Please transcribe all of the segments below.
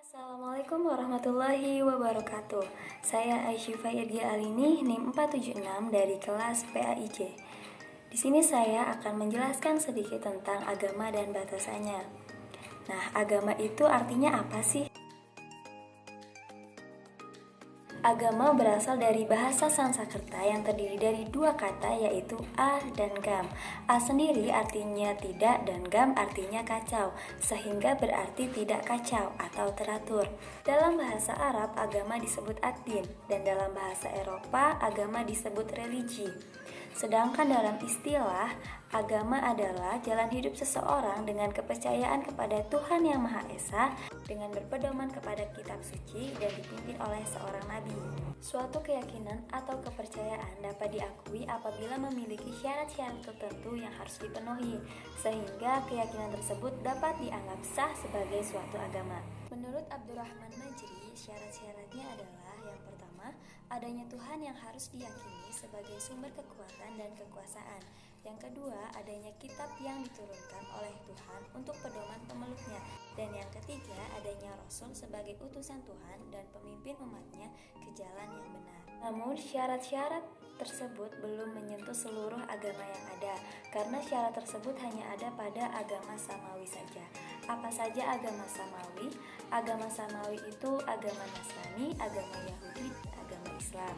Assalamualaikum warahmatullahi wabarakatuh. Saya Aisyifa Irgi Alini, NIM 476 dari kelas PAIJ. Di sini saya akan menjelaskan sedikit tentang agama dan batasannya. Nah, agama itu artinya apa sih? Agama berasal dari bahasa Sanskerta yang terdiri dari dua kata, yaitu a dan gam. A sendiri artinya tidak dan gam artinya kacau, sehingga berarti tidak kacau atau teratur. Dalam bahasa Arab, agama disebut ad-din, dan dalam bahasa Eropa, agama disebut religi. Sedangkan dalam istilah, agama adalah jalan hidup seseorang dengan kepercayaan kepada Tuhan Yang Maha Esa, dengan berpedoman kepada kitab suci dan dipimpin oleh seorang nabi. Suatu keyakinan atau kepercayaan dapat diakui apabila memiliki syarat-syarat tertentu yang harus dipenuhi, sehingga keyakinan tersebut dapat dianggap sah sebagai suatu agama. Menurut Abdurrahman Majri, syarat-syaratnya adalah: yang pertama, adanya Tuhan yang harus diyakini sebagai sumber kekuatan dan kekuasaan. Yang kedua, adanya kitab yang diturunkan oleh Tuhan untuk pedoman pemeluknya. Dan yang ketiga, adanya Rasul sebagai utusan Tuhan dan pemimpin umatnya ke jalan yang benar. Namun syarat-syarat tersebut belum menyentuh seluruh agama yang ada, karena syarat tersebut hanya ada pada agama samawi saja. Apa saja agama samawi? Agama samawi itu agama Nasrani, agama Yahudi, dan agama Islam.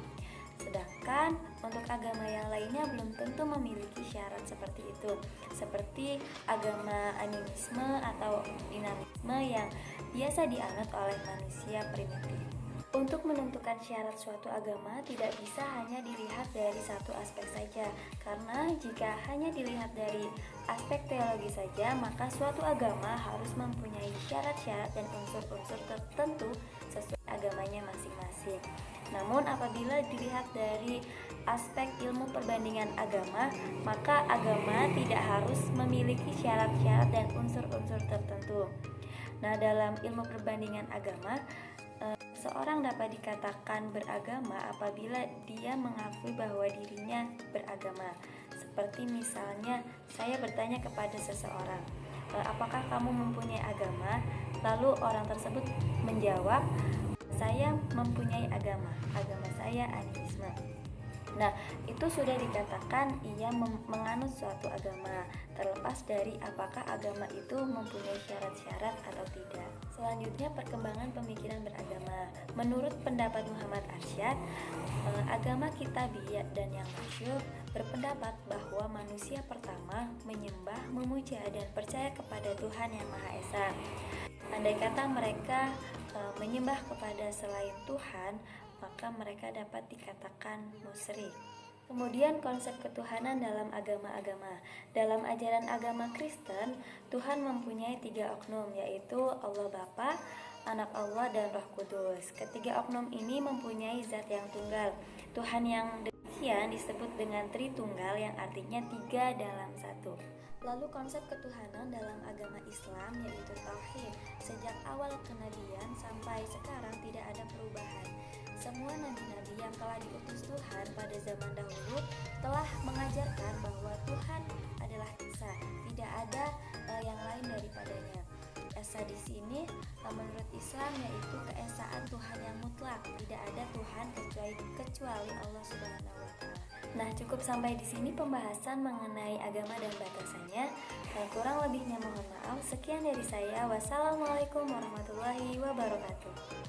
Sedangkan untuk agama yang lainnya belum tentu memiliki syarat seperti itu, seperti agama animisme atau dinamisme yang biasa dianut oleh manusia primitif. Untuk menentukan syarat suatu agama tidak bisa hanya dilihat dari satu aspek saja, karena jika hanya dilihat dari aspek teologi saja, maka suatu agama harus mempunyai syarat-syarat dan unsur-unsur tertentu sesuai agamanya masing-masing. Namun apabila dilihat dari aspek ilmu perbandingan agama, maka agama tidak harus memiliki syarat-syarat dan unsur-unsur tertentu. Nah, dalam ilmu perbandingan agama, seorang dapat dikatakan beragama apabila dia mengakui bahwa dirinya beragama. Seperti misalnya, saya bertanya kepada seseorang, apakah kamu mempunyai agama? Lalu orang tersebut menjawab, saya mempunyai agama saya animisme. Nah, itu sudah dikatakan ia menganut suatu agama, terlepas dari apakah agama itu mempunyai syarat-syarat atau tidak. Selanjutnya, perkembangan pemikiran beragama. Menurut pendapat Muhammad Arsyad, agama Kitabiyah dan yang masyhur berpendapat bahwa manusia pertama menyembah, memuja, dan percaya kepada Tuhan Yang Maha Esa. Andai kata mereka menyembah kepada selain Tuhan, maka mereka dapat dikatakan musyrik. Kemudian konsep ketuhanan dalam agama-agama. Dalam ajaran agama Kristen, Tuhan mempunyai 3 oknum, yaitu Allah Bapa, Anak Allah, dan Roh Kudus. Ketiga oknum ini mempunyai zat yang tunggal. Tuhan yang demikian disebut dengan Tritunggal, yang artinya 3 dalam 1. Lalu konsep ketuhanan dalam agama Islam yaitu tauhid. Sejak awal kenabian sampai sekarang tidak ada perubahan. Semua nabi-nabi yang telah diutus Tuhan pada zaman dahulu telah mengajarkan bahwa Tuhan adalah Esa, tidak ada yang lain daripadanya. Esa di sini menurut Islam yaitu keesaan Tuhan yang mutlak, tidak ada Tuhan kecuali Allah Subhanahu wa Ta'ala. Nah, cukup sampai di sini pembahasan mengenai agama dan batasannya. Kurang lebihnya mohon maaf. Sekian dari saya. Wassalamualaikum warahmatullahi wabarakatuh.